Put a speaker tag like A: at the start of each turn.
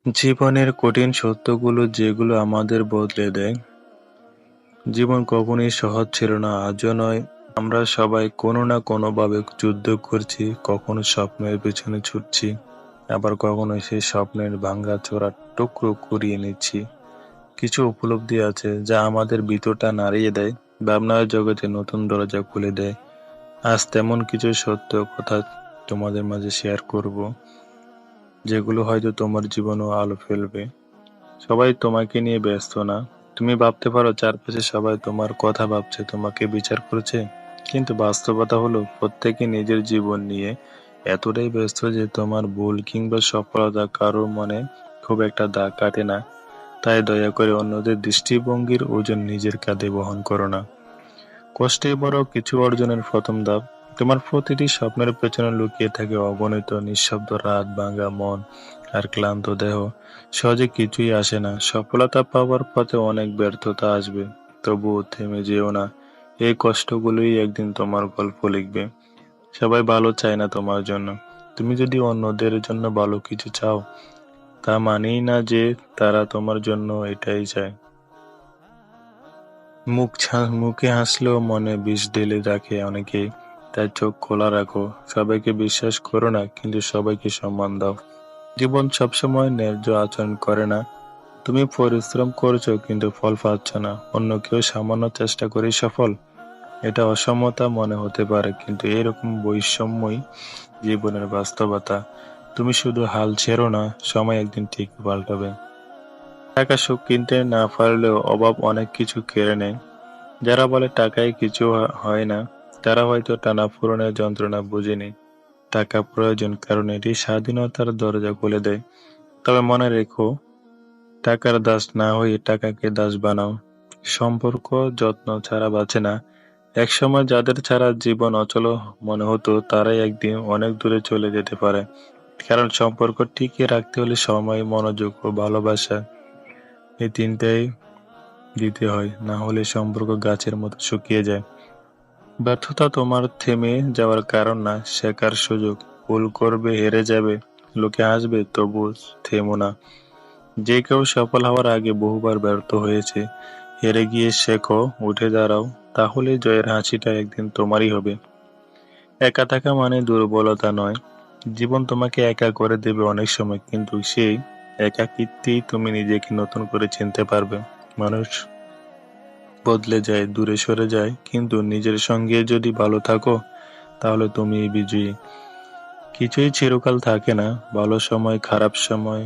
A: জীবনের কঠিন সত্যগুলো যেগুলো আমাদের বদলে দেয়। জীবন কখনোই সহজ ছিল না, আজও নয়। আমরা সবাই কোনো না কোনোভাবে যুদ্ধ করছি, কখনো স্বপ্নের পেছনে ছুটছি, আবার কখনো সেই স্বপ্নের ভাঙাচোরা টুকরো কুড়িয়ে নিচ্ছি। কিছু উপলব্ধি আছে যা আমাদের ভিতরটা নাড়িয়ে দেয়, ভাবনার জগতে নতুন দরজা খুলে দেয়। আজ তেমন কিছু সত্য কথা তোমাদের মাঝে শেয়ার করব, যেগুলো হয়তো তোমার জীবনেও আলো ফেলবে। সবাই তোমাকে নিয়ে ব্যস্ত না। তুমি ভাবতে পারো চারপাশে সবাই তোমার কথা ভাবছে, তোমাকে বিচার করছে। কিন্তু বাস্তবতা হলো প্রত্যেকে নিজের জীবন নিয়ে এতটাই ব্যস্ত যে তোমার ভুল কিংবা সফলতা কারোর মনে খুব একটা দাগ কাটে না। তাই দয়া করে অন্যদের দৃষ্টিভঙ্গির ওজন নিজের কাঁধে বহন করো না। কষ্টে বড় কিছু অর্জনের প্রথম ধাপ। তোমার প্রতিটি স্বপ্নের পেছনে লুকিয়ে থাকে অগণিত নিঃশব্দ রাত, ভাঙা মন আর ক্লান্ত দেহ। সহজে কিছুই আসে না। সফলতা পাওয়ার পথে অনেক ব্যর্থতা আসবে, তবুও থেমে যেও না। এই কষ্টগুলোই একদিন তোমার গল্প লিখবে। সবাই ভালো চায় না তোমার জন্য। তুমি যদি অন্যদের জন্য ভালো কিছু চাও, তা মানেই না যে তারা তোমার জন্য এটাই চায়। মুখে হাসলেও মনে বিষ ঢেলে রাখে অনেকেই। তাই চোখ খোলা রাখো। সবাইকে বিশ্বাস করো না, কিন্তু সবাইকে সম্মান দাও। জীবন সবসময় ন্যায্য আচরণ করে না। তুমি পরিশ্রম করছো কিন্তু ফল পাচ্ছ না। অন্য কেউ সামান্য চেষ্টা করে সফল। এটা অসমতা মনে হতে পারে, কিন্তু এরকম বৈষম্যই জীবনের বাস্তবতা। তুমি শুধু হাল ছেড়ো না, সময় একদিন ঠিক পাল্টাবে। টাকা সুখ কিনতে না পারলেও অভাব অনেক কিছু কেড়ে নেয়। যারা বলে টাকায় কিছু হয় না, তারা হয়তো টানাপোড়েনের যন্ত্রণা বুঝেনি। টাকা প্রয়োজন, কারণ এটি স্বাধীনতার দরজা খুলে দেয়। তবে মনে রেখো, টাকার দাস না হয়ে টাকাকে দাস বানাও। সম্পর্ক যত্ন ছাড়া বাঁচে না। একসময় যাদের ছাড়া জীবন অচল মনে হতো, তারাই একদিন অনেক দূরে চলে যেতে পারে। কারণ সম্পর্ক টিকিয়ে রাখতে হলে সময়, মনোযোগ ও ভালোবাসা, এই তিনটাই দিতে হয়, না হলে সম্পর্ক গাছের মতো শুকিয়ে যায়। ব্যর্থতা তোমার থেমে যাওয়ার কারণ না, শেখার সুযোগ। ভুল করবে, হেরে যাবে, লোকে হাসবে, তবু থেমো না। যে কেউ সফল হওয়ার আগে বহুবার ব্যর্থ হয়েছে। হেরে গিয়ে শেখো, উঠে দাঁড়াও, তাহলে জয়ের হাসিটা একদিন তোমারই হবে। একা থাকা মানে দুর্বলতা নয়। জীবন তোমাকে একা করে দেবে অনেক সময়, কিন্তু সেই একাকিত্বেই তুমি নিজেকে নতুন করে চিনতে পারবে। মানুষ বদলে যায়, দূরে সরে যায়, কিন্তু নিজের সঙ্গে যদি ভালো থাকো, তাহলে তুমি বিজয়ী। কিছুই চিরকাল থাকে না, ভালো সময়, খারাপ সময়,